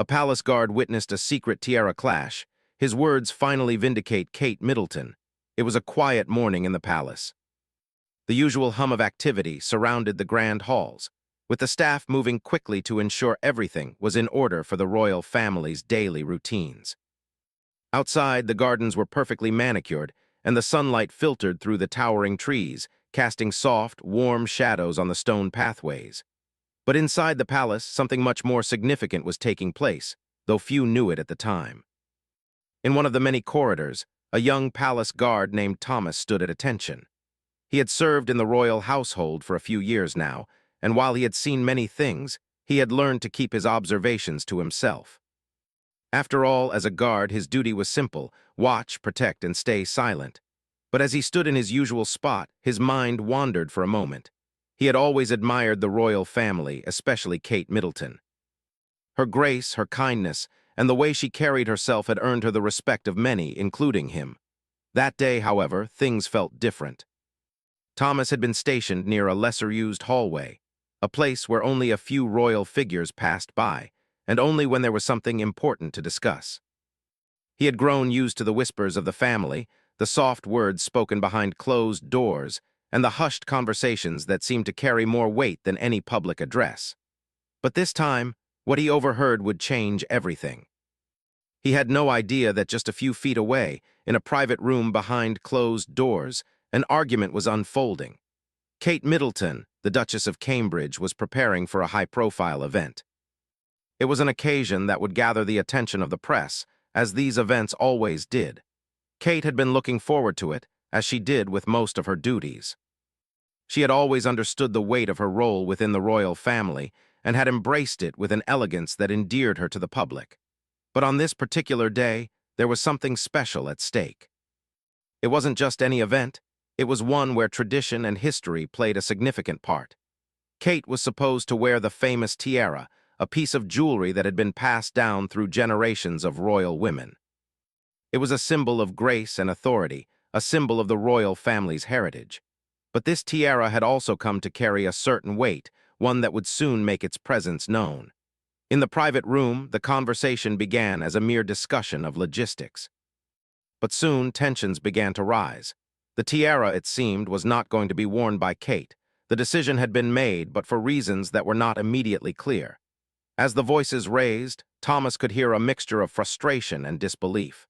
A palace guard witnessed a secret Tiara clash. His words finally vindicate Kate Middleton. It was a quiet morning in the palace. The usual hum of activity surrounded the grand halls, with the staff moving quickly to ensure everything was in order for the royal family's daily routines. Outside, the gardens were perfectly manicured, and the sunlight filtered through the towering trees, casting soft, warm shadows on the stone pathways. But inside the palace, something much more significant was taking place, though few knew it at the time. In one of the many corridors, a young palace guard named Thomas stood at attention. He had served in the royal household for a few years now, and while he had seen many things, he had learned to keep his observations to himself. After all, as a guard, his duty was simple: watch, protect, and stay silent. But as he stood in his usual spot, his mind wandered for a moment. He had always admired the royal family, especially Kate Middleton. Her grace, her kindness, and the way she carried herself had earned her the respect of many, including him. That day, however, things felt different. Thomas had been stationed near a lesser-used hallway, a place where only a few royal figures passed by, and only when there was something important to discuss. He had grown used to the whispers of the family, the soft words spoken behind closed doors, and the hushed conversations that seemed to carry more weight than any public address. But this time, what he overheard would change everything. He had no idea that just a few feet away, in a private room behind closed doors, an argument was unfolding. Kate Middleton, the Duchess of Cambridge, was preparing for a high-profile event. It was an occasion that would gather the attention of the press, as these events always did. Kate had been looking forward to it, as she did with most of her duties. She had always understood the weight of her role within the royal family and had embraced it with an elegance that endeared her to the public. But on this particular day, there was something special at stake. It wasn't just any event, it was one where tradition and history played a significant part. Kate was supposed to wear the famous tiara, a piece of jewelry that had been passed down through generations of royal women. It was a symbol of grace and authority, a symbol of the royal family's heritage. But this tiara had also come to carry a certain weight, one that would soon make its presence known. In the private room, the conversation began as a mere discussion of logistics. But soon tensions began to rise. The tiara, it seemed, was not going to be worn by Kate. The decision had been made, but for reasons that were not immediately clear. As the voices raised, Thomas could hear a mixture of frustration and disbelief.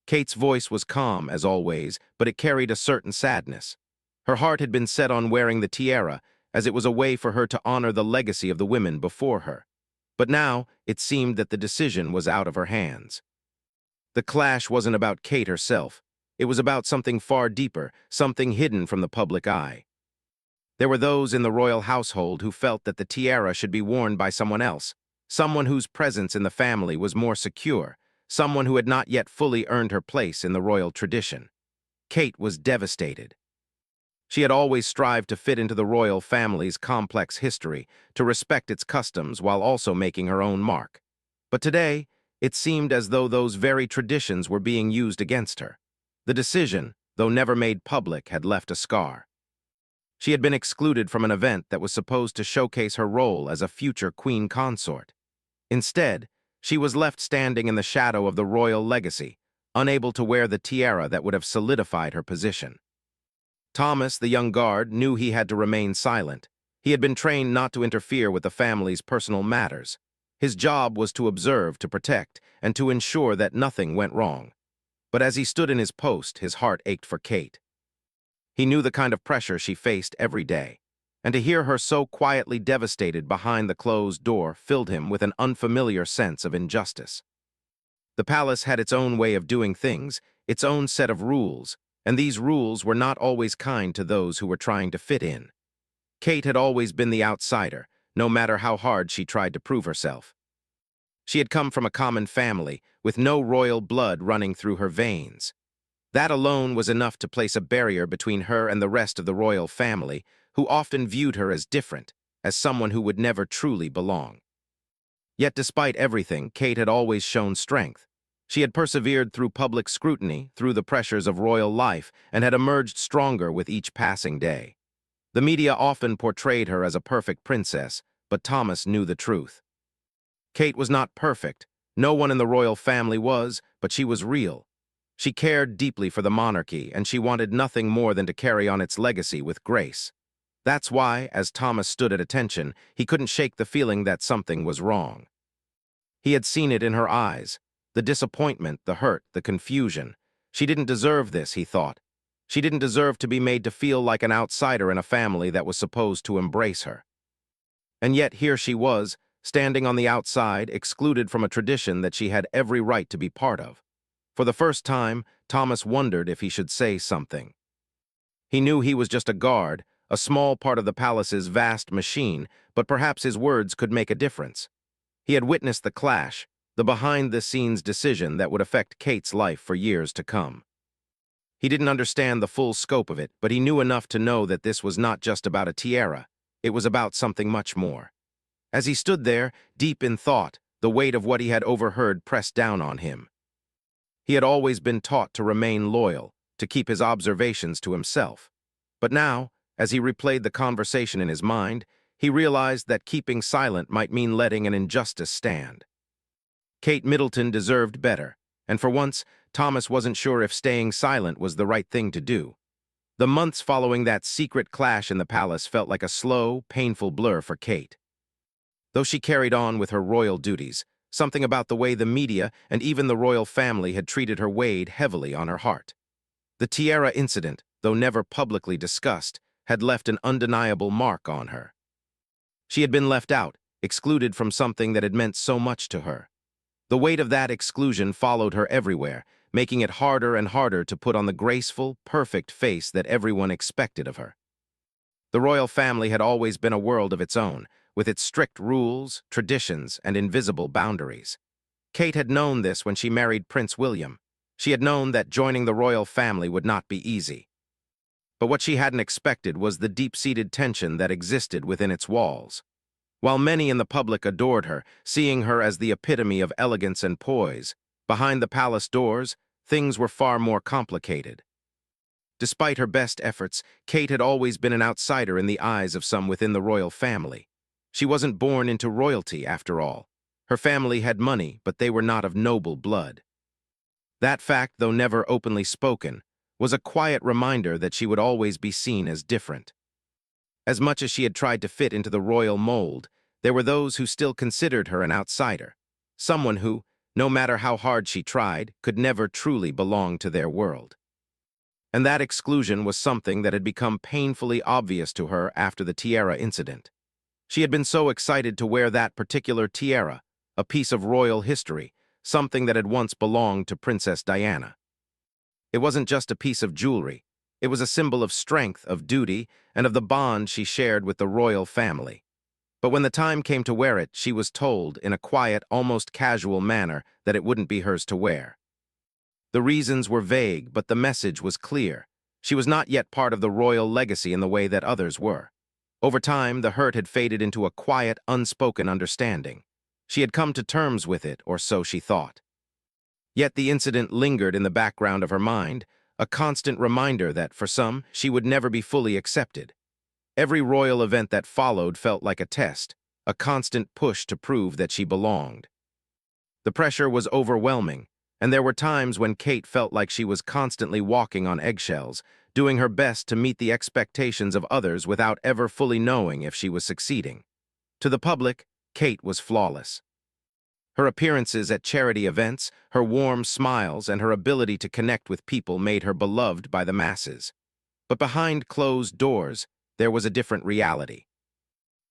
Kate's voice was calm, as always, but it carried a certain sadness. Her heart had been set on wearing the tiara, as it was a way for her to honor the legacy of the women before her. But now, it seemed that the decision was out of her hands. The clash wasn't about Kate herself. It was about something far deeper, something hidden from the public eye. There were those in the royal household who felt that the tiara should be worn by someone else, someone whose presence in the family was more secure, someone who had not yet fully earned her place in the royal tradition. Kate was devastated. She had always strived to fit into the royal family's complex history, to respect its customs while also making her own mark. But today, it seemed as though those very traditions were being used against her. The decision, though never made public, had left a scar. She had been excluded from an event that was supposed to showcase her role as a future queen consort. Instead, she was left standing in the shadow of the royal legacy, unable to wear the tiara that would have solidified her position. Thomas, the young guard, knew he had to remain silent. He had been trained not to interfere with the family's personal matters. His job was to observe, to protect, and to ensure that nothing went wrong. But as he stood in his post, his heart ached for Kate. He knew the kind of pressure she faced every day, and to hear her so quietly devastated behind the closed door filled him with an unfamiliar sense of injustice. The palace had its own way of doing things, its own set of rules, and these rules were not always kind to those who were trying to fit in. Kate had always been the outsider, no matter how hard she tried to prove herself. She had come from a common family, with no royal blood running through her veins. That alone was enough to place a barrier between her and the rest of the royal family, who often viewed her as different, as someone who would never truly belong. Yet despite everything, Kate had always shown strength. She had persevered through public scrutiny, through the pressures of royal life, and had emerged stronger with each passing day. The media often portrayed her as a perfect princess, but Thomas knew the truth. Kate was not perfect. No one in the royal family was, but she was real. She cared deeply for the monarchy, and she wanted nothing more than to carry on its legacy with grace. That's why, as Thomas stood at attention, he couldn't shake the feeling that something was wrong. He had seen it in her eyes. The disappointment, the hurt, the confusion. She didn't deserve this, he thought. She didn't deserve to be made to feel like an outsider in a family that was supposed to embrace her. And yet here she was, standing on the outside, excluded from a tradition that she had every right to be part of. For the first time, Thomas wondered if he should say something. He knew he was just a guard, a small part of the palace's vast machine, but perhaps his words could make a difference. He had witnessed the clash, the behind-the-scenes decision that would affect Kate's life for years to come. He didn't understand the full scope of it, but he knew enough to know that this was not just about a tiara. It was about something much more. As he stood there, deep in thought, the weight of what he had overheard pressed down on him. He had always been taught to remain loyal, to keep his observations to himself. But now, as he replayed the conversation in his mind, he realized that keeping silent might mean letting an injustice stand. Kate Middleton deserved better, and for once, Thomas wasn't sure if staying silent was the right thing to do. The months following that secret clash in the palace felt like a slow, painful blur for Kate. Though she carried on with her royal duties, something about the way the media and even the royal family had treated her weighed heavily on her heart. The Tiara incident, though never publicly discussed, had left an undeniable mark on her. She had been left out, excluded from something that had meant so much to her. The weight of that exclusion followed her everywhere, making it harder and harder to put on the graceful, perfect face that everyone expected of her. The royal family had always been a world of its own, with its strict rules, traditions, and invisible boundaries. Kate had known this when she married Prince William. She had known that joining the royal family would not be easy. But what she hadn't expected was the deep-seated tension that existed within its walls. While many in the public adored her, seeing her as the epitome of elegance and poise, behind the palace doors, things were far more complicated. Despite her best efforts, Kate had always been an outsider in the eyes of some within the royal family. She wasn't born into royalty, after all. Her family had money, but they were not of noble blood. That fact, though never openly spoken, was a quiet reminder that she would always be seen as different. As much as she had tried to fit into the royal mold, there were those who still considered her an outsider, someone who, no matter how hard she tried, could never truly belong to their world. And that exclusion was something that had become painfully obvious to her after the tiara incident. She had been so excited to wear that particular tiara, a piece of royal history, something that had once belonged to Princess Diana. It wasn't just a piece of jewelry. It was a symbol of strength, of duty, and of the bond she shared with the royal family. But when the time came to wear it, she was told, in a quiet, almost casual manner, that it wouldn't be hers to wear. The reasons were vague, but the message was clear. She was not yet part of the royal legacy in the way that others were. Over time, the hurt had faded into a quiet, unspoken understanding. She had come to terms with it, or so she thought. Yet the incident lingered in the background of her mind, a constant reminder that, for some, she would never be fully accepted. Every royal event that followed felt like a test, a constant push to prove that she belonged. The pressure was overwhelming, and there were times when Kate felt like she was constantly walking on eggshells, doing her best to meet the expectations of others without ever fully knowing if she was succeeding. To the public, Kate was flawless. Her appearances at charity events, her warm smiles, and her ability to connect with people made her beloved by the masses. But behind closed doors, there was a different reality.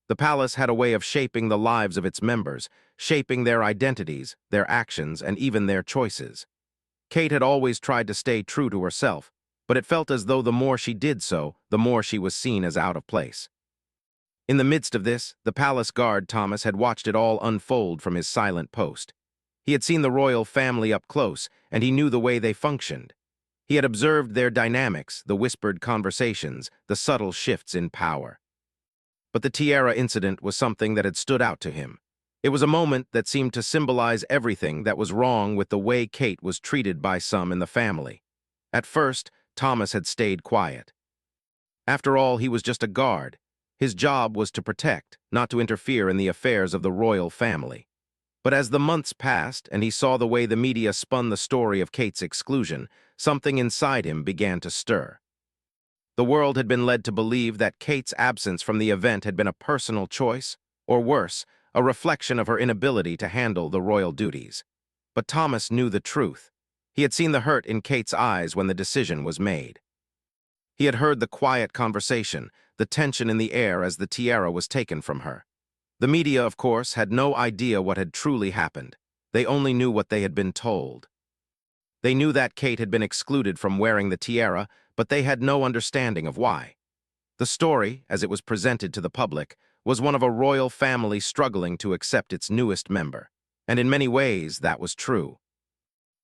The palace had a way of shaping the lives of its members, shaping their identities, their actions, and even their choices. Kate had always tried to stay true to herself, but it felt as though the more she did so, the more she was seen as out of place. In the midst of this, the palace guard Thomas had watched it all unfold from his silent post. He had seen the royal family up close, and he knew the way they functioned. He had observed their dynamics, the whispered conversations, the subtle shifts in power. But the tiara incident was something that had stood out to him. It was a moment that seemed to symbolize everything that was wrong with the way Kate was treated by some in the family. At first, Thomas had stayed quiet. After all, he was just a guard. His job was to protect, not to interfere in the affairs of the royal family. But as the months passed and he saw the way the media spun the story of Kate's exclusion, something inside him began to stir. The world had been led to believe that Kate's absence from the event had been a personal choice, or worse, a reflection of her inability to handle the royal duties. But Thomas knew the truth. He had seen the hurt in Kate's eyes when the decision was made. He had heard the quiet conversation, the tension in the air as the tiara was taken from her. The media, of course, had no idea what had truly happened. They only knew what they had been told. They knew that Kate had been excluded from wearing the tiara, but they had no understanding of why. The story, as it was presented to the public, was one of a royal family struggling to accept its newest member. And in many ways, that was true.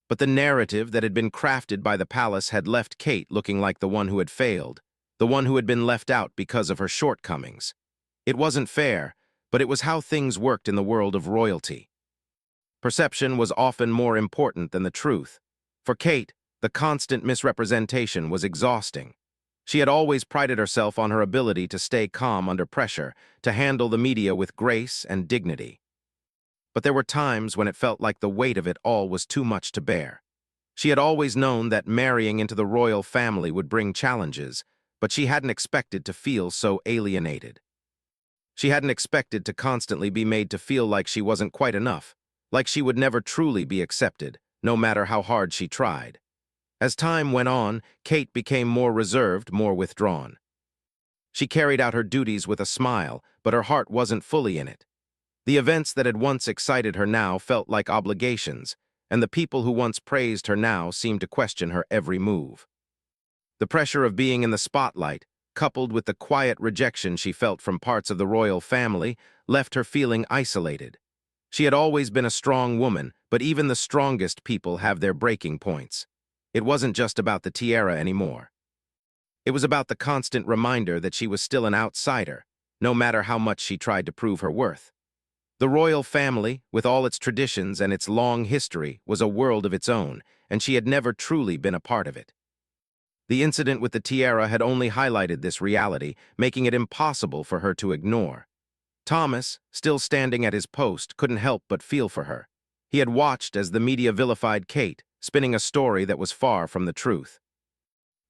But the narrative that had been crafted by the palace had left Kate looking like the one who had failed, the one who had been left out because of her shortcomings. It wasn't fair, but it was how things worked in the world of royalty. Perception was often more important than the truth. For Kate, the constant misrepresentation was exhausting. She had always prided herself on her ability to stay calm under pressure, to handle the media with grace and dignity. But there were times when it felt like the weight of it all was too much to bear. She had always known that marrying into the royal family would bring challenges, but she hadn't expected to feel so alienated. She hadn't expected to constantly be made to feel like she wasn't quite enough, like she would never truly be accepted, no matter how hard she tried. As time went on, Kate became more reserved, more withdrawn. She carried out her duties with a smile, but her heart wasn't fully in it. The events that had once excited her now felt like obligations, and the people who once praised her now seemed to question her every move. The pressure of being in the spotlight, coupled with the quiet rejection she felt from parts of the royal family, left her feeling isolated. She had always been a strong woman, but even the strongest people have their breaking points. It wasn't just about the tiara anymore. It was about the constant reminder that she was still an outsider, no matter how much she tried to prove her worth. The royal family, with all its traditions and its long history, was a world of its own, and she had never truly been a part of it. The incident with the tiara had only highlighted this reality, making it impossible for her to ignore. Thomas, still standing at his post, couldn't help but feel for her. He had watched as the media vilified Kate, spinning a story that was far from the truth.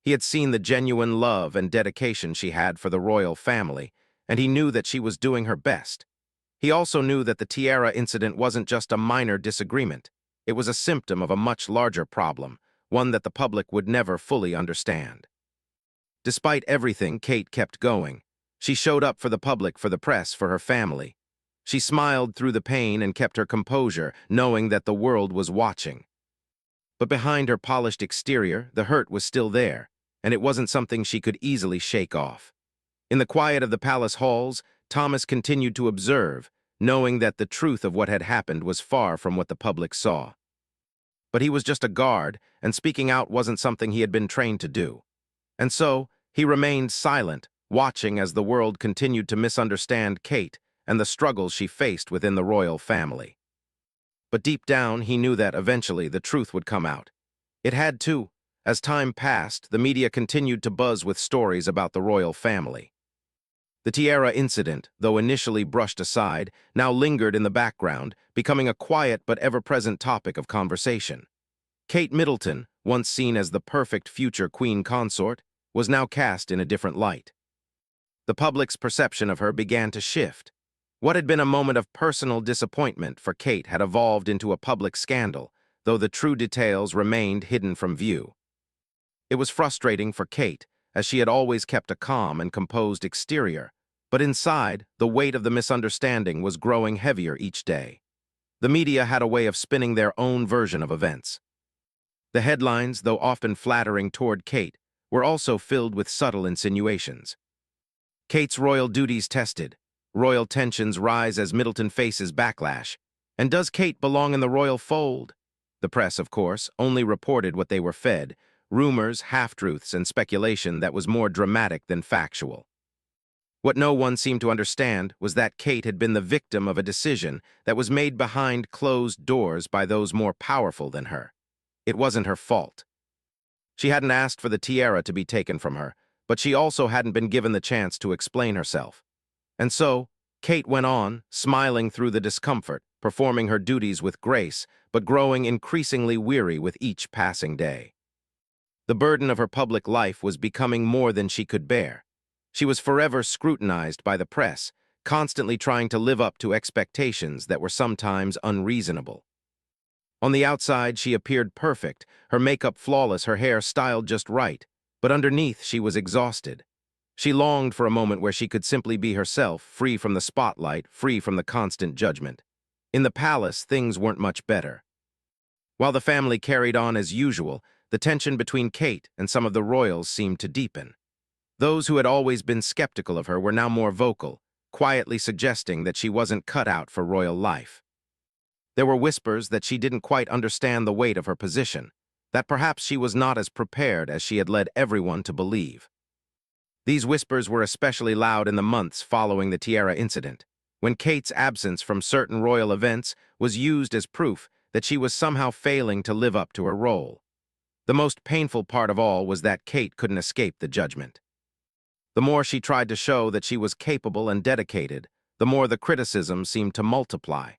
He had seen the genuine love and dedication she had for the royal family, and he knew that she was doing her best. He also knew that the tiara incident wasn't just a minor disagreement. It was a symptom of a much larger problem, one that the public would never fully understand. Despite everything, Kate kept going. She showed up for the public, for the press, for her family. She smiled through the pain and kept her composure, knowing that the world was watching. But behind her polished exterior, the hurt was still there, and it wasn't something she could easily shake off. In the quiet of the palace halls, Thomas continued to observe, knowing that the truth of what had happened was far from what the public saw. But he was just a guard, and speaking out wasn't something he had been trained to do. And so, he remained silent, watching as the world continued to misunderstand Kate and the struggles she faced within the royal family. But deep down, he knew that eventually the truth would come out. It had to. As time passed, the media continued to buzz with stories about the royal family. The tiara incident, though initially brushed aside, now lingered in the background, becoming a quiet but ever-present topic of conversation. Kate Middleton, once seen as the perfect future queen consort, was now cast in a different light. The public's perception of her began to shift. What had been a moment of personal disappointment for Kate had evolved into a public scandal, though the true details remained hidden from view. It was frustrating for Kate, as she had always kept a calm and composed exterior, but inside, the weight of the misunderstanding was growing heavier each day. The media had a way of spinning their own version of events. The headlines, though often flattering toward Kate, were also filled with subtle insinuations. Kate's royal duties tested. Royal tensions rise as Middleton faces backlash. And does Kate belong in the royal fold? The press, of course, only reported what they were fed, rumors, half-truths, and speculation that was more dramatic than factual. What no one seemed to understand was that Kate had been the victim of a decision that was made behind closed doors by those more powerful than her. It wasn't her fault. She hadn't asked for the tiara to be taken from her, but she also hadn't been given the chance to explain herself. And so, Kate went on, smiling through the discomfort, performing her duties with grace, but growing increasingly weary with each passing day. The burden of her public life was becoming more than she could bear. She was forever scrutinized by the press, constantly trying to live up to expectations that were sometimes unreasonable. On the outside, she appeared perfect, her makeup flawless, her hair styled just right, but underneath she was exhausted. She longed for a moment where she could simply be herself, free from the spotlight, free from the constant judgment. In the palace, things weren't much better. While the family carried on as usual, the tension between Kate and some of the royals seemed to deepen. Those who had always been skeptical of her were now more vocal, quietly suggesting that she wasn't cut out for royal life. There were whispers that she didn't quite understand the weight of her position, that perhaps she was not as prepared as she had led everyone to believe. These whispers were especially loud in the months following the Tiara incident, when Kate's absence from certain royal events was used as proof that she was somehow failing to live up to her role. The most painful part of all was that Kate couldn't escape the judgment. The more she tried to show that she was capable and dedicated, the more the criticism seemed to multiply.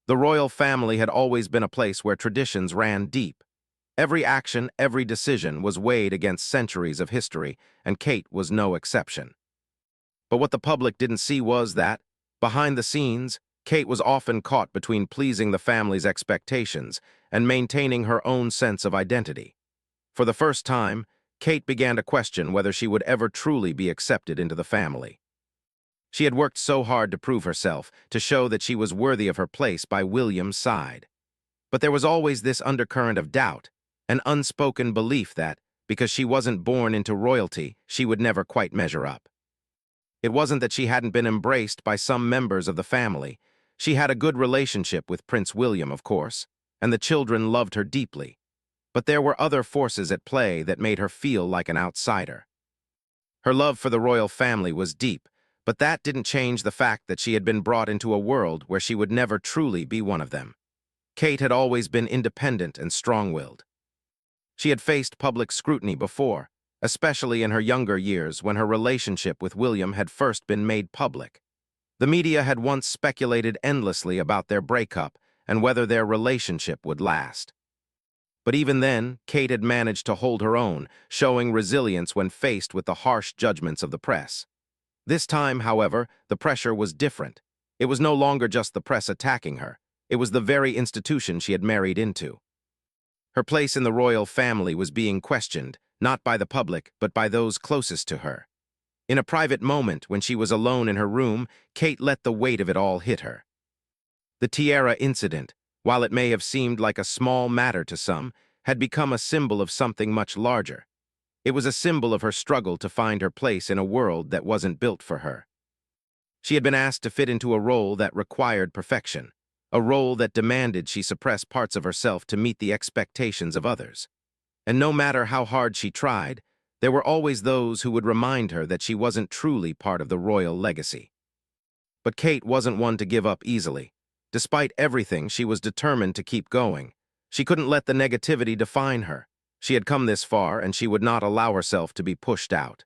The royal family had always been a place where traditions ran deep. Every action, every decision was weighed against centuries of history, and Kate was no exception. But what the public didn't see was that, behind the scenes, Kate was often caught between pleasing the family's expectations and maintaining her own sense of identity. For the first time, Kate began to question whether she would ever truly be accepted into the family. She had worked so hard to prove herself, to show that she was worthy of her place by William's side. But there was always this undercurrent of doubt, an unspoken belief that, because she wasn't born into royalty, she would never quite measure up. It wasn't that she hadn't been embraced by some members of the family. She had a good relationship with Prince William, of course, and the children loved her deeply. But there were other forces at play that made her feel like an outsider. Her love for the royal family was deep, but that didn't change the fact that she had been brought into a world where she would never truly be one of them. Kate had always been independent and strong-willed. She had faced public scrutiny before, especially in her younger years when her relationship with William had first been made public. The media had once speculated endlessly about their breakup and whether their relationship would last. But even then, Kate had managed to hold her own, showing resilience when faced with the harsh judgments of the press. This time, however, the pressure was different. It was no longer just the press attacking her. It was the very institution she had married into. Her place in the royal family was being questioned, not by the public, but by those closest to her. In a private moment, when she was alone in her room, Kate let the weight of it all hit her. The Tiara incident, while it may have seemed like a small matter to some, had become a symbol of something much larger. It was a symbol of her struggle to find her place in a world that wasn't built for her. She had been asked to fit into a role that required perfection, a role that demanded she suppress parts of herself to meet the expectations of others. And no matter how hard she tried, there were always those who would remind her that she wasn't truly part of the royal legacy. But Kate wasn't one to give up easily. Despite everything, she was determined to keep going. She couldn't let the negativity define her. She had come this far, and she would not allow herself to be pushed out.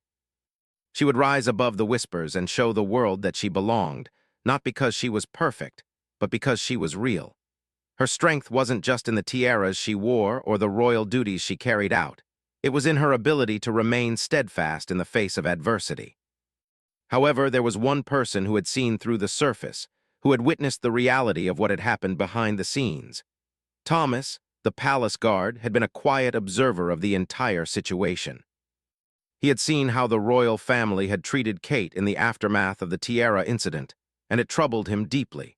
She would rise above the whispers and show the world that she belonged, not because she was perfect, but because she was real. Her strength wasn't just in the tiaras she wore or the royal duties she carried out. It was in her ability to remain steadfast in the face of adversity. However, there was one person who had seen through the surface, who had witnessed the reality of what had happened behind the scenes. Thomas, the palace guard, had been a quiet observer of the entire situation. He had seen how the royal family had treated Kate in the aftermath of the Tiara incident, and it troubled him deeply.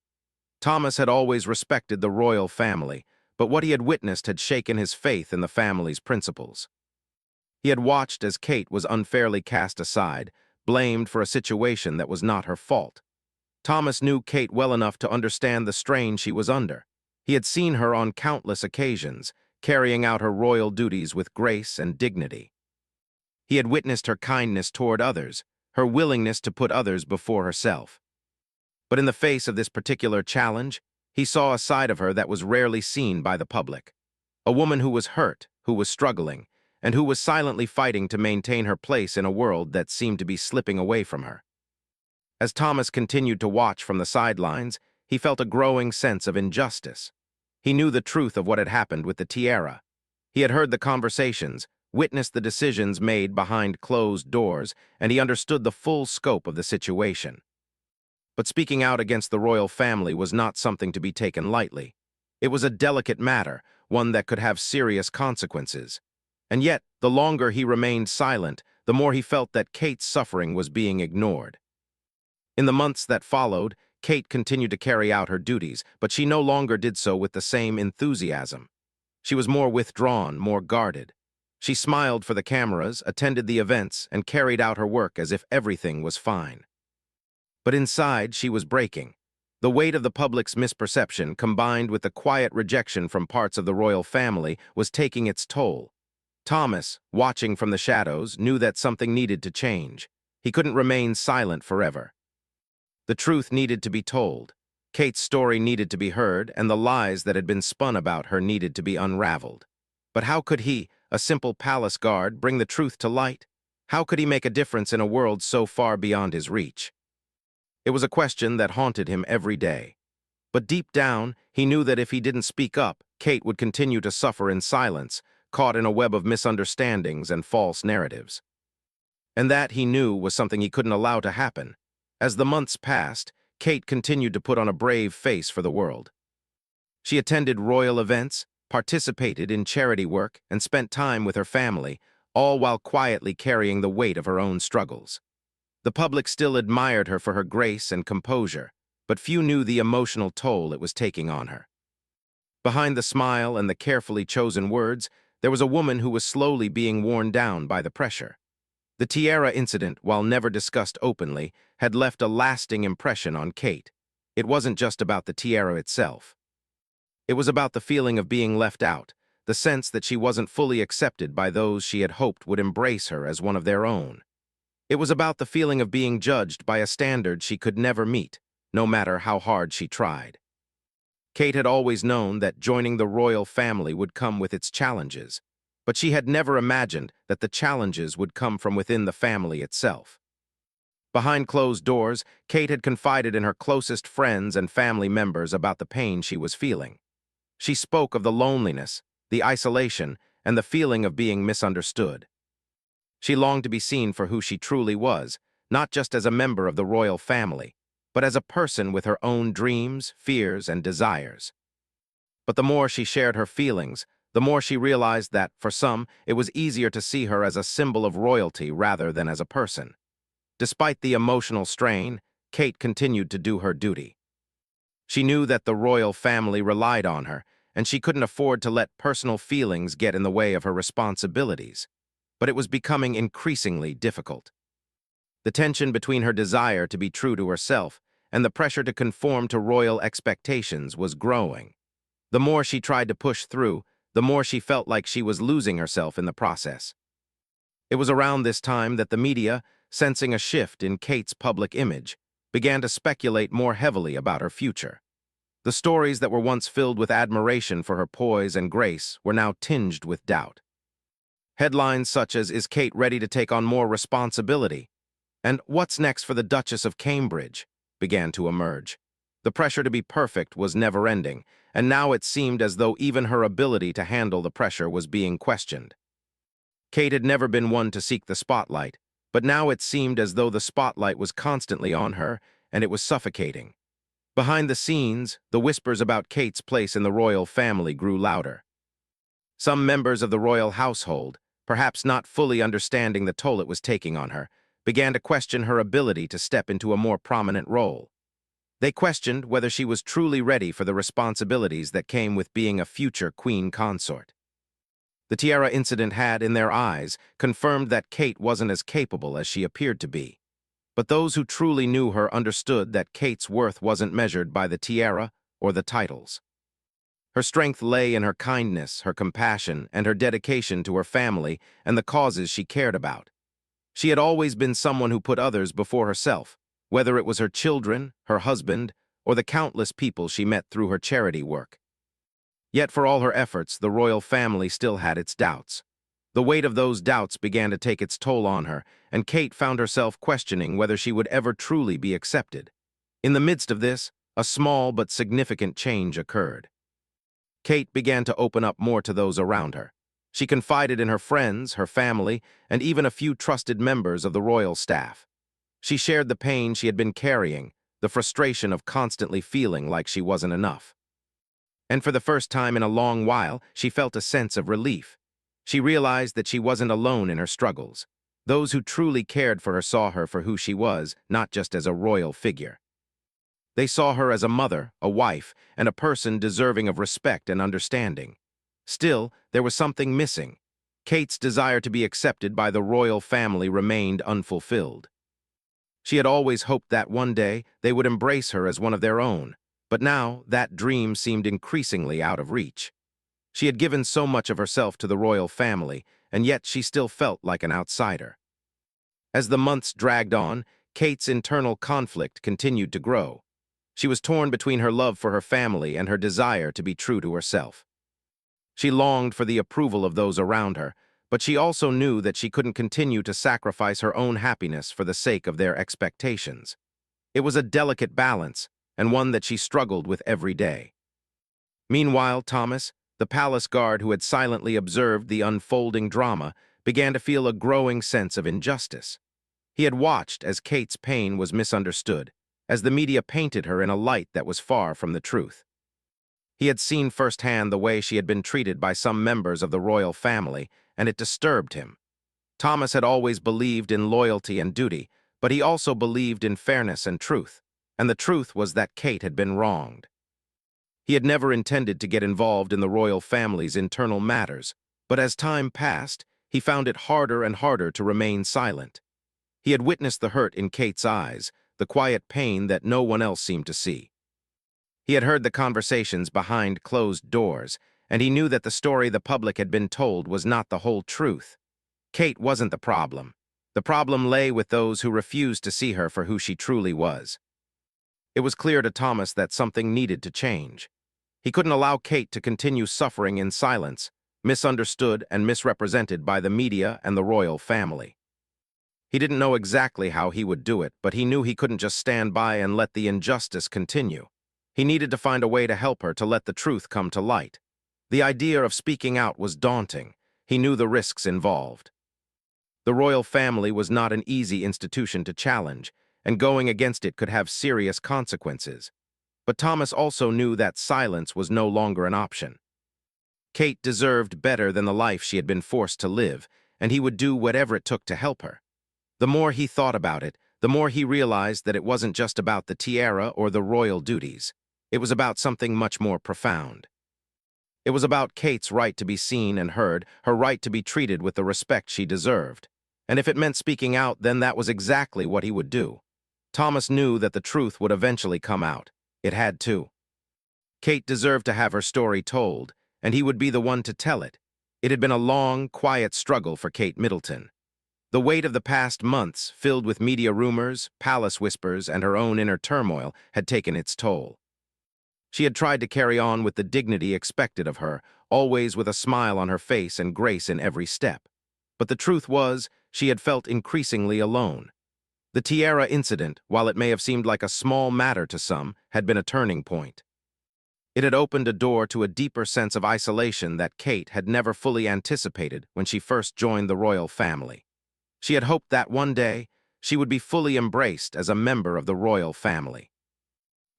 Thomas had always respected the royal family, but what he had witnessed had shaken his faith in the family's principles. He had watched as Kate was unfairly cast aside, blamed for a situation that was not her fault. Thomas knew Kate well enough to understand the strain she was under. He had seen her on countless occasions, carrying out her royal duties with grace and dignity. He had witnessed her kindness toward others, her willingness to put others before herself. But in the face of this particular challenge, he saw a side of her that was rarely seen by the public. A woman who was hurt, who was struggling, and who was silently fighting to maintain her place in a world that seemed to be slipping away from her. As Thomas continued to watch from the sidelines, he felt a growing sense of injustice. He knew the truth of what had happened with the tiara. He had heard the conversations, witnessed the decisions made behind closed doors, and he understood the full scope of the situation. But speaking out against the royal family was not something to be taken lightly. It was a delicate matter, one that could have serious consequences. And yet, the longer he remained silent, the more he felt that Kate's suffering was being ignored. In the months that followed, Kate continued to carry out her duties, but she no longer did so with the same enthusiasm. She was more withdrawn, more guarded. She smiled for the cameras, attended the events, and carried out her work as if everything was fine. But inside, she was breaking. The weight of the public's misperception, combined with the quiet rejection from parts of the royal family, was taking its toll. Thomas, watching from the shadows, knew that something needed to change. He couldn't remain silent forever. The truth needed to be told. Kate's story needed to be heard, and the lies that had been spun about her needed to be unraveled. But how could he, a simple palace guard, bring the truth to light? How could he make a difference in a world so far beyond his reach? It was a question that haunted him every day. But deep down, he knew that if he didn't speak up, Kate would continue to suffer in silence, caught in a web of misunderstandings and false narratives. And that, he knew, was something he couldn't allow to happen. As the months passed, Kate continued to put on a brave face for the world. She attended royal events, participated in charity work, and spent time with her family, all while quietly carrying the weight of her own struggles. The public still admired her for her grace and composure, but few knew the emotional toll it was taking on her. Behind the smile and the carefully chosen words, there was a woman who was slowly being worn down by the pressure. The Tiara incident, while never discussed openly, had left a lasting impression on Kate. It wasn't just about the tiara itself. It was about the feeling of being left out, the sense that she wasn't fully accepted by those she had hoped would embrace her as one of their own. It was about the feeling of being judged by a standard she could never meet, no matter how hard she tried. Kate had always known that joining the royal family would come with its challenges, but she had never imagined that the challenges would come from within the family itself. Behind closed doors, Kate had confided in her closest friends and family members about the pain she was feeling. She spoke of the loneliness, the isolation, and the feeling of being misunderstood. She longed to be seen for who she truly was, not just as a member of the royal family, but as a person with her own dreams, fears, and desires. But the more she shared her feelings, the more she realized that, for some, it was easier to see her as a symbol of royalty rather than as a person. Despite the emotional strain, Kate continued to do her duty. She knew that the royal family relied on her, and she couldn't afford to let personal feelings get in the way of her responsibilities. But it was becoming increasingly difficult. The tension between her desire to be true to herself and the pressure to conform to royal expectations was growing. The more she tried to push through, the more she felt like she was losing herself in the process. It was around this time that the media, sensing a shift in Kate's public image, began to speculate more heavily about her future. The stories that were once filled with admiration for her poise and grace were now tinged with doubt. Headlines such as, "Is Kate ready to take on more responsibility?" and "What's next for the Duchess of Cambridge?" began to emerge. The pressure to be perfect was never-ending, and now it seemed as though even her ability to handle the pressure was being questioned. Kate had never been one to seek the spotlight, but now it seemed as though the spotlight was constantly on her, and it was suffocating. Behind the scenes, the whispers about Kate's place in the royal family grew louder. Some members of the royal household, perhaps not fully understanding the toll it was taking on her, began to question her ability to step into a more prominent role. They questioned whether she was truly ready for the responsibilities that came with being a future queen consort. The Tiara incident had, in their eyes, confirmed that Kate wasn't as capable as she appeared to be. But those who truly knew her understood that Kate's worth wasn't measured by the tiara or the titles. Her strength lay in her kindness, her compassion, and her dedication to her family and the causes she cared about. She had always been someone who put others before herself, whether it was her children, her husband, or the countless people she met through her charity work. Yet for all her efforts, the royal family still had its doubts. The weight of those doubts began to take its toll on her, and Kate found herself questioning whether she would ever truly be accepted. In the midst of this, A small but significant change occurred. Kate began to open up more to those around her. She confided in her friends, her family, and even a few trusted members of the royal staff. She shared the pain she had been carrying, the frustration of constantly feeling like she wasn't enough. And for the first time in a long while, she felt a sense of relief. She realized that she wasn't alone in her struggles. Those who truly cared for her saw her for who she was, not just as a royal figure. They saw her as a mother, a wife, and a person deserving of respect and understanding. Still, there was something missing. Kate's desire to be accepted by the royal family remained unfulfilled. She had always hoped that one day they would embrace her as one of their own, but now that dream seemed increasingly out of reach. She had given so much of herself to the royal family, and yet she still felt like an outsider. As the months dragged on, Kate's internal conflict continued to grow. She was torn between her love for her family and her desire to be true to herself. She longed for the approval of those around her, but she also knew that she couldn't continue to sacrifice her own happiness for the sake of their expectations. It was a delicate balance, and one that she struggled with every day. Meanwhile, Thomas, the palace guard who had silently observed the unfolding drama, began to feel a growing sense of injustice. He had watched as Kate's pain was misunderstood, as the media painted her in a light that was far from the truth. He had seen firsthand the way she had been treated by some members of the royal family, and it disturbed him. Thomas had always believed in loyalty and duty, but he also believed in fairness and truth, and the truth was that Kate had been wronged. He had never intended to get involved in the royal family's internal matters, but as time passed, he found it harder and harder to remain silent. He had witnessed the hurt in Kate's eyes, the quiet pain that no one else seemed to see. He had heard the conversations behind closed doors, and he knew that the story the public had been told was not the whole truth. Kate wasn't the problem. The problem lay with those who refused to see her for who she truly was. It was clear to Thomas that something needed to change. He couldn't allow Kate to continue suffering in silence, misunderstood and misrepresented by the media and the royal family. He didn't know exactly how he would do it, but he knew he couldn't just stand by and let the injustice continue. He needed to find a way to help her to let the truth come to light. The idea of speaking out was daunting. He knew the risks involved. The royal family was not an easy institution to challenge, and going against it could have serious consequences. But Thomas also knew that silence was no longer an option. Kate deserved better than the life she had been forced to live, and he would do whatever it took to help her. The more he thought about it, the more he realized that it wasn't just about the tiara or the royal duties. It was about something much more profound. It was about Kate's right to be seen and heard, her right to be treated with the respect she deserved. And if it meant speaking out, then that was exactly what he would do. Thomas knew that the truth would eventually come out. It had to. Kate deserved to have her story told, and he would be the one to tell it. It had been a long, quiet struggle for Kate Middleton. The weight of the past months, filled with media rumors, palace whispers, and her own inner turmoil, had taken its toll. She had tried to carry on with the dignity expected of her, always with a smile on her face and grace in every step. But the truth was, she had felt increasingly alone. The Tiara incident, while it may have seemed like a small matter to some, had been a turning point. It had opened a door to a deeper sense of isolation that Kate had never fully anticipated when she first joined the royal family. She had hoped that one day she would be fully embraced as a member of the royal family.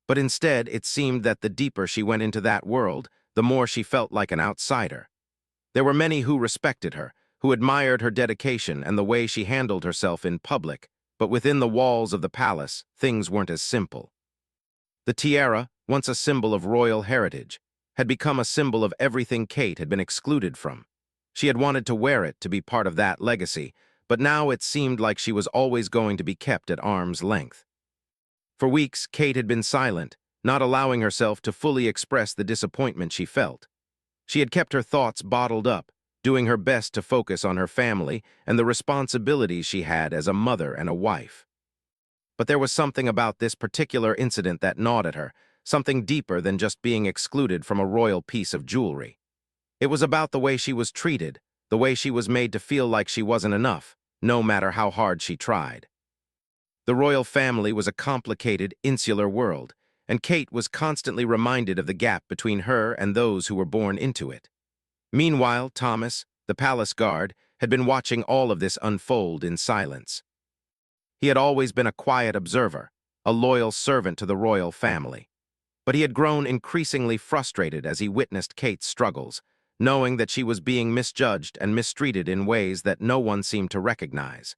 But instead, it seemed that the deeper she went into that world, the more she felt like an outsider. There were many who respected her, who admired her dedication and the way she handled herself in public, but within the walls of the palace, things weren't as simple. The tiara, once a symbol of royal heritage, had become a symbol of everything Kate had been excluded from. She had wanted to wear it to be part of that legacy, but now it seemed like she was always going to be kept at arm's length. For weeks, Kate had been silent, not allowing herself to fully express the disappointment she felt. She had kept her thoughts bottled up, doing her best to focus on her family and the responsibilities she had as a mother and a wife. But there was something about this particular incident that gnawed at her, something deeper than just being excluded from a royal piece of jewelry. It was about the way she was treated, the way she was made to feel like she wasn't enough, no matter how hard she tried. The royal family was a complicated, insular world, and Kate was constantly reminded of the gap between her and those who were born into it. Meanwhile, Thomas, the palace guard, had been watching all of this unfold in silence. He had always been a quiet observer, a loyal servant to the royal family. But he had grown increasingly frustrated as he witnessed Kate's struggles, knowing that she was being misjudged and mistreated in ways that no one seemed to recognize.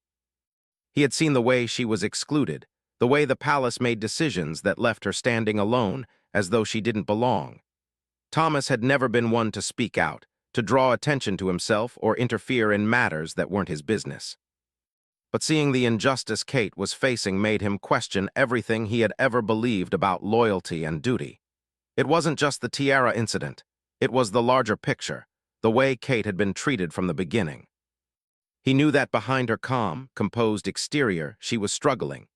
He had seen the way she was excluded, the way the palace made decisions that left her standing alone as though she didn't belong. Thomas had never been one to speak out, to draw attention to himself or interfere in matters that weren't his business. But seeing the injustice Kate was facing made him question everything he had ever believed about loyalty and duty. It wasn't just the Tiara incident. It was the larger picture, the way Kate had been treated from the beginning. He knew that behind her calm, composed exterior, she was struggling.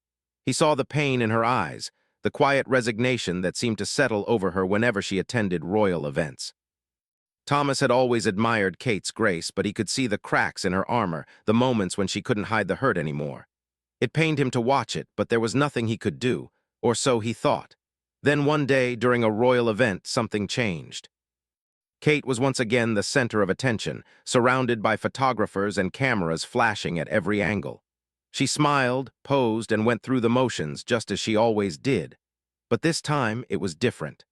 He saw the pain in her eyes, the quiet resignation that seemed to settle over her whenever she attended royal events. Thomas had always admired Kate's grace, but he could see the cracks in her armor, the moments when she couldn't hide the hurt anymore. It pained him to watch it, but there was nothing he could do, or so he thought. Then one day, during a royal event, something changed. Kate was once again the center of attention, surrounded by photographers and cameras flashing at every angle. She smiled, posed, and went through the motions just as she always did. But this time, it was different.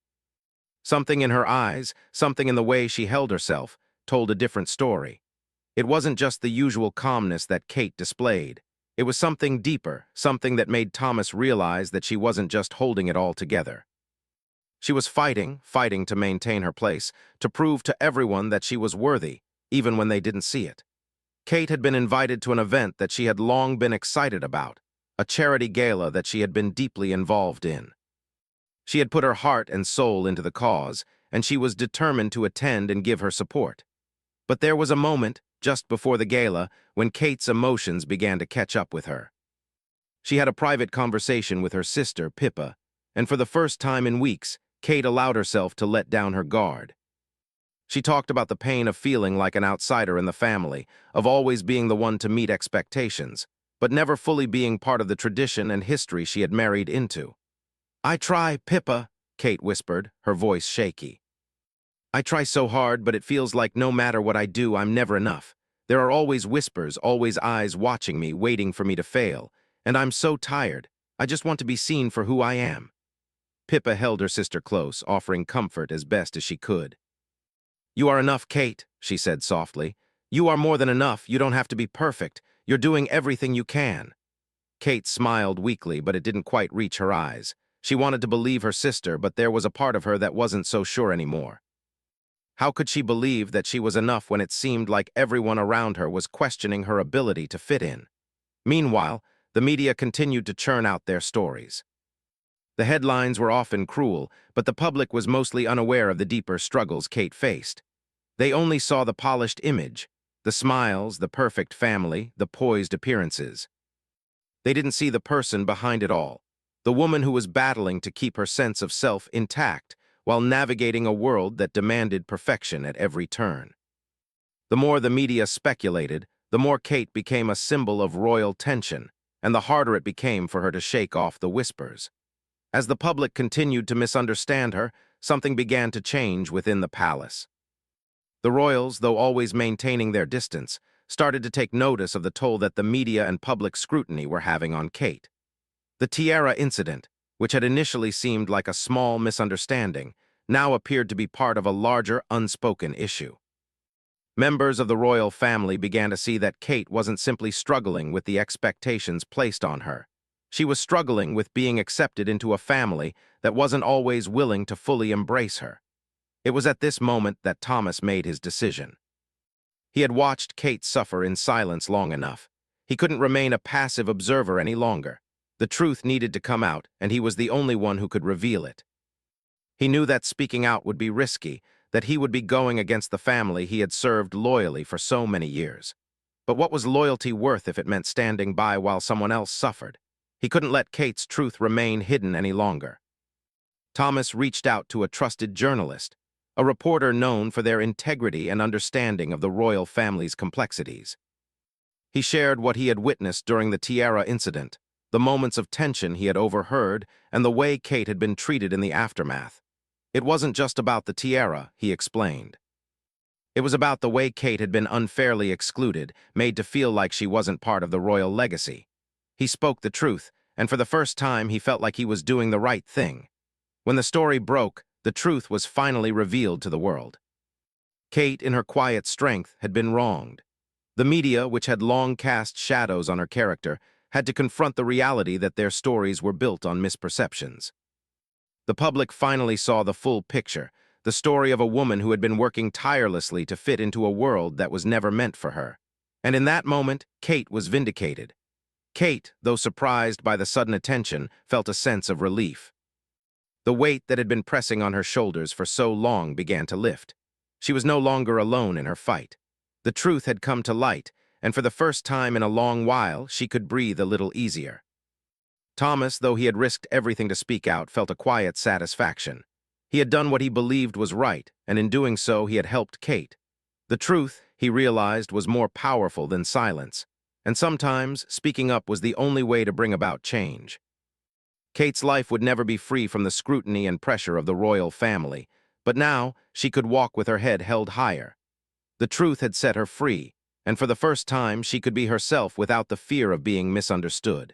Something in her eyes, something in the way she held herself, told a different story. It wasn't just the usual calmness that Kate displayed. It was something deeper, something that made Thomas realize that she wasn't just holding it all together. She was fighting to maintain her place, to prove to everyone that she was worthy, even when they didn't see it. Kate had been invited to an event that she had long been excited about, a charity gala that she had been deeply involved in. She had put her heart and soul into the cause, and she was determined to attend and give her support. But there was a moment, just before the gala, when Kate's emotions began to catch up with her. She had a private conversation with her sister, Pippa, and for the first time in weeks, Kate allowed herself to let down her guard. She talked about the pain of feeling like an outsider in the family, of always being the one to meet expectations, but never fully being part of the tradition and history she had married into. "I try, Pippa," Kate whispered, her voice shaky. "I try so hard, but it feels like no matter what I do, I'm never enough. There are always whispers, always eyes watching me, waiting for me to fail. And I'm so tired. I just want to be seen for who I am." Pippa held her sister close, offering comfort as best as she could. "You are enough, Kate," she said softly. "You are more than enough. You don't have to be perfect. You're doing everything you can." Kate smiled weakly, but it didn't quite reach her eyes. She wanted to believe her sister, but there was a part of her that wasn't so sure anymore. How could she believe that she was enough when it seemed like everyone around her was questioning her ability to fit in? Meanwhile, the media continued to churn out their stories. The headlines were often cruel, but the public was mostly unaware of the deeper struggles Kate faced. They only saw the polished image, the smiles, the perfect family, the poised appearances. They didn't see the person behind it all, the woman who was battling to keep her sense of self intact while navigating a world that demanded perfection at every turn. The more the media speculated, the more Kate became a symbol of royal tension, and the harder it became for her to shake off the whispers. As the public continued to misunderstand her, something began to change within the palace. The royals, though always maintaining their distance, started to take notice of the toll that the media and public scrutiny were having on Kate. The Tiara incident, which had initially seemed like a small misunderstanding, now appeared to be part of a larger, unspoken issue. Members of the royal family began to see that Kate wasn't simply struggling with the expectations placed on her. She was struggling with being accepted into a family that wasn't always willing to fully embrace her. It was at this moment that Thomas made his decision. He had watched Kate suffer in silence long enough. He couldn't remain a passive observer any longer. The truth needed to come out, and he was the only one who could reveal it. He knew that speaking out would be risky, that he would be going against the family he had served loyally for so many years. But what was loyalty worth if it meant standing by while someone else suffered? He couldn't let Kate's truth remain hidden any longer. Thomas reached out to a trusted journalist, a reporter known for their integrity and understanding of the royal family's complexities. He shared what he had witnessed during the Tiara incident, the moments of tension he had overheard, and the way Kate had been treated in the aftermath. It wasn't just about the tiara, he explained. It was about the way Kate had been unfairly excluded, made to feel like she wasn't part of the royal legacy. He spoke the truth, and for the first time he felt like he was doing the right thing. When the story broke, the truth was finally revealed to the world. Kate, in her quiet strength, had been wronged. The media, which had long cast shadows on her character, had to confront the reality that their stories were built on misperceptions. The public finally saw the full picture, the story of a woman who had been working tirelessly to fit into a world that was never meant for her. And in that moment, Kate was vindicated. Kate, though surprised by the sudden attention, felt a sense of relief. The weight that had been pressing on her shoulders for so long began to lift. She was no longer alone in her fight. The truth had come to light, and for the first time in a long while, she could breathe a little easier. Thomas, though he had risked everything to speak out, felt a quiet satisfaction. He had done what he believed was right, and in doing so, he had helped Kate. The truth, he realized, was more powerful than silence, and sometimes speaking up was the only way to bring about change. Kate's life would never be free from the scrutiny and pressure of the royal family, but now she could walk with her head held higher. The truth had set her free, and for the first time she could be herself without the fear of being misunderstood.